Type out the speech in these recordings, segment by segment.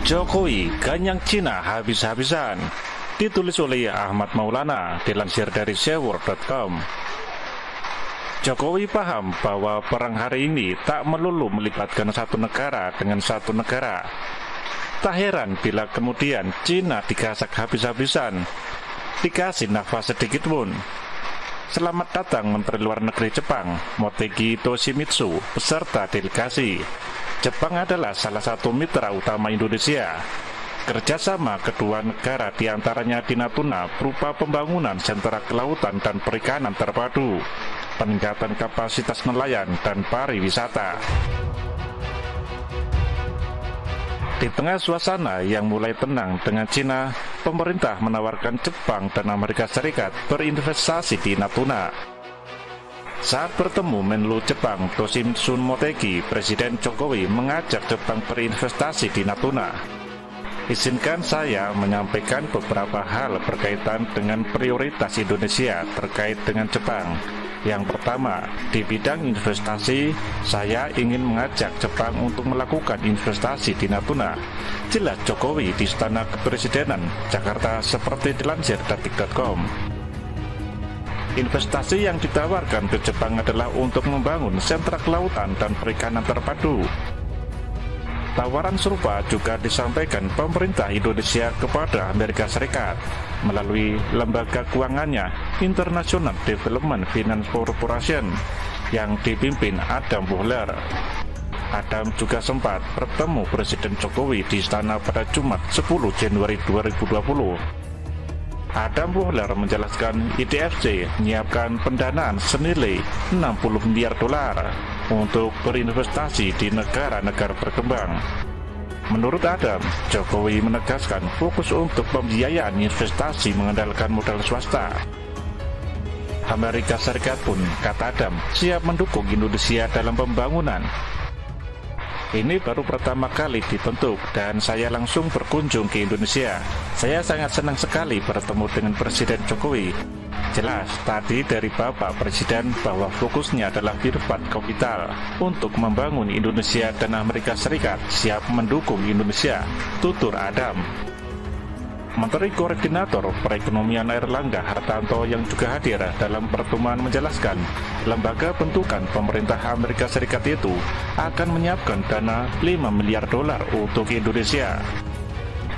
Jokowi ganyang Cina habis-habisan, ditulis oleh Ahmad Maulana, dilansir dari sewor.com. Jokowi paham bahwa perang hari ini tak melulu melibatkan satu negara dengan satu negara. Tak heran bila kemudian Cina digasak habis-habisan, dikasih nafas sedikit pun. Selamat datang Menteri Luar Negeri Jepang, Motegi Toshimitsu, beserta delegasi. Jepang adalah salah satu mitra utama Indonesia. Kerjasama kedua negara diantaranya di Natuna berupa pembangunan sentra kelautan dan perikanan terpadu, peningkatan kapasitas nelayan dan pariwisata. Di tengah suasana yang mulai tenang dengan Cina, pemerintah menawarkan Jepang dan Amerika Serikat berinvestasi di Natuna. Saat bertemu Menlu Jepang Toshimitsu Motegi, Presiden Jokowi mengajak Jepang berinvestasi di Natuna. Izinkan saya menyampaikan beberapa hal berkaitan dengan prioritas Indonesia terkait dengan Jepang. Yang pertama, di bidang investasi, saya ingin mengajak Jepang untuk melakukan investasi di Natuna. Jelas Jokowi di Istana Kepresidenan, Jakarta, seperti dilansir detik.com. Investasi yang ditawarkan ke Jepang adalah untuk membangun sentra kelautan dan perikanan terpadu. Tawaran serupa juga disampaikan pemerintah Indonesia kepada Amerika Serikat melalui lembaga keuangannya International Development Finance Corporation yang dipimpin Adam Boehler. Adam juga sempat bertemu Presiden Jokowi di istana pada Jumat 10 Januari 2020. Adam Boehler menjelaskan IDFC menyiapkan pendanaan senilai 60 miliar dolar untuk berinvestasi di negara-negara berkembang. Menurut Adam, Jokowi menegaskan fokus untuk pembiayaan investasi mengandalkan modal swasta. Amerika Serikat pun, kata Adam, siap mendukung Indonesia dalam pembangunan. Ini baru pertama kali dibentuk dan saya langsung berkunjung ke Indonesia. Saya sangat senang sekali bertemu dengan Presiden Jokowi. Jelas tadi dari Bapak Presiden bahwa fokusnya adalah firman kapital untuk membangun Indonesia dan Amerika Serikat siap mendukung Indonesia, tutur Adam. Menteri Koordinator Perekonomian Airlangga Hartanto yang juga hadir dalam pertemuan menjelaskan lembaga bentukan pemerintah Amerika Serikat itu akan menyiapkan dana 5 miliar dolar untuk Indonesia.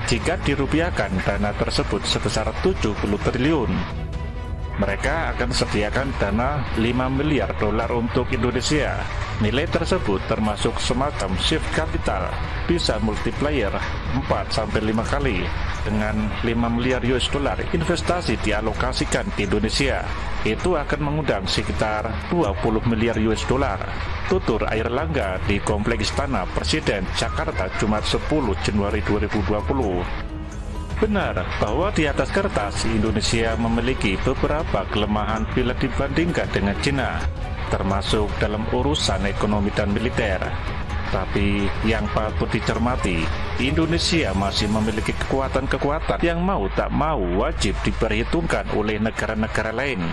Jika dirupiahkan dana tersebut sebesar 70 triliun, mereka akan sediakan dana 5 miliar dolar untuk Indonesia. Nilai tersebut termasuk semacam shift capital, bisa multiplier 4-5 kali. Dengan 5 miliar US dollar investasi dialokasikan di Indonesia, itu akan mengundang sekitar 20 miliar US dollar. Tutur Airlangga di Kompleks Istana Presiden, Jakarta, Jumat 10 Januari 2020. Benar bahwa di atas kertas Indonesia memiliki beberapa kelemahan bila dibandingkan dengan Cina, termasuk dalam urusan ekonomi dan militer. Tapi yang patut dicermati, Indonesia masih memiliki kekuatan-kekuatan yang mau tak mau wajib diperhitungkan oleh negara-negara lain.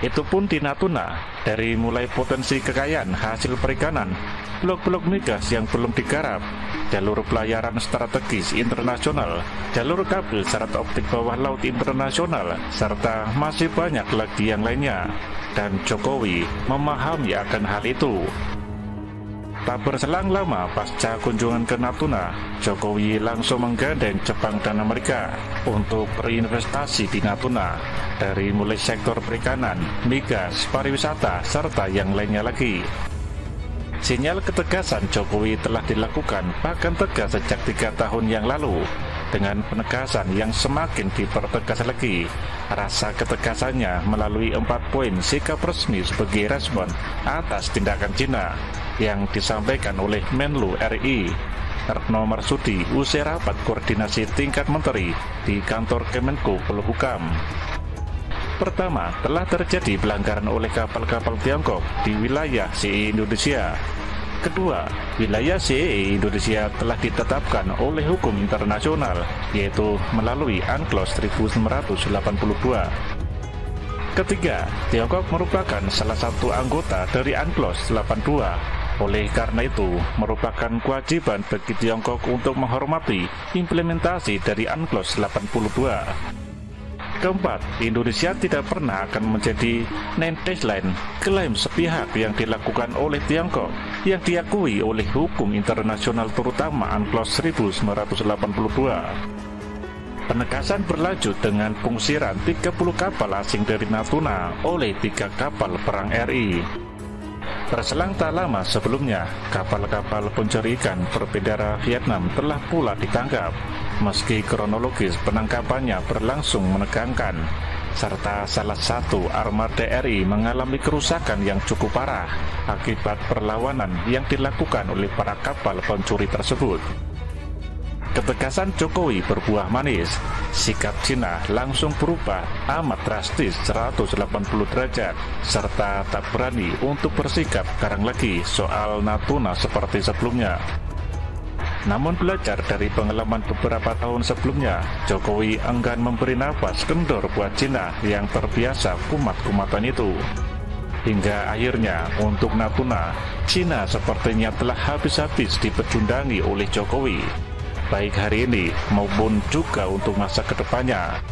Itu pun di Natuna, dari mulai potensi kekayaan hasil perikanan, blok-blok migas yang belum digarap, jalur pelayaran strategis internasional, jalur kabel syarat optik bawah laut internasional, serta masih banyak lagi yang lainnya. Dan Jokowi memahami akan hal itu. Tak berselang lama pasca kunjungan ke Natuna, Jokowi langsung menggandeng Jepang dan Amerika untuk berinvestasi di Natuna, dari mulai sektor perikanan, migas, pariwisata, serta yang lainnya lagi. Sinyal ketegasan Jokowi telah dilakukan bahkan tegas sejak 3 tahun yang lalu. Dengan penegasan yang semakin dipertegas lagi, rasa ketegasannya melalui 4 poin sikap resmi sebagai respon atas tindakan Cina yang disampaikan oleh Menlu RI Retno Marsudi usai rapat koordinasi tingkat menteri di kantor Kemenko Polhukam. Pertama, telah terjadi pelanggaran oleh kapal-kapal Tiongkok di wilayah CE Indonesia. Kedua, wilayah CE Indonesia telah ditetapkan oleh hukum internasional, yaitu melalui UNCLOS 1982. Ketiga, Tiongkok merupakan salah satu anggota dari UNCLOS 82 Oleh karena itu, merupakan kewajiban bagi Tiongkok untuk menghormati implementasi dari UNCLOS 82. Keempat, Indonesia tidak pernah akan menjadi non-baseline klaim sepihak yang dilakukan oleh Tiongkok yang diakui oleh hukum internasional terutama UNCLOS 1982. Penegasan berlanjut dengan pengusiran 30 kapal asing dari Natuna oleh 3 kapal perang RI. Berselang tak lama sebelumnya, kapal-kapal pencuri ikan berbendera Vietnam telah pula ditangkap, meski kronologis penangkapannya berlangsung menegangkan, serta salah satu armada RI mengalami kerusakan yang cukup parah akibat perlawanan yang dilakukan oleh para kapal pencuri tersebut. Ketegasan Jokowi berbuah manis, sikap Cina langsung berubah amat drastis 180 derajat, serta tak berani untuk bersikap garang lagi soal Natuna seperti sebelumnya. Namun belajar dari pengalaman beberapa tahun sebelumnya, Jokowi enggan memberi nafas kendor buat Cina yang terbiasa kumat-kumatan itu. Hingga akhirnya untuk Natuna, Cina sepertinya telah habis-habis dipecundangi oleh Jokowi. Baik hari ini maupun juga untuk masa kedepannya.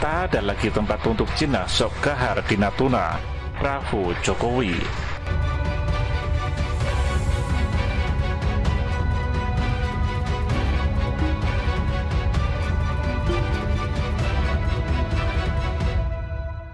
Tak ada lagi tempat untuk Cina sok gahar di Natuna. Bravo Jokowi.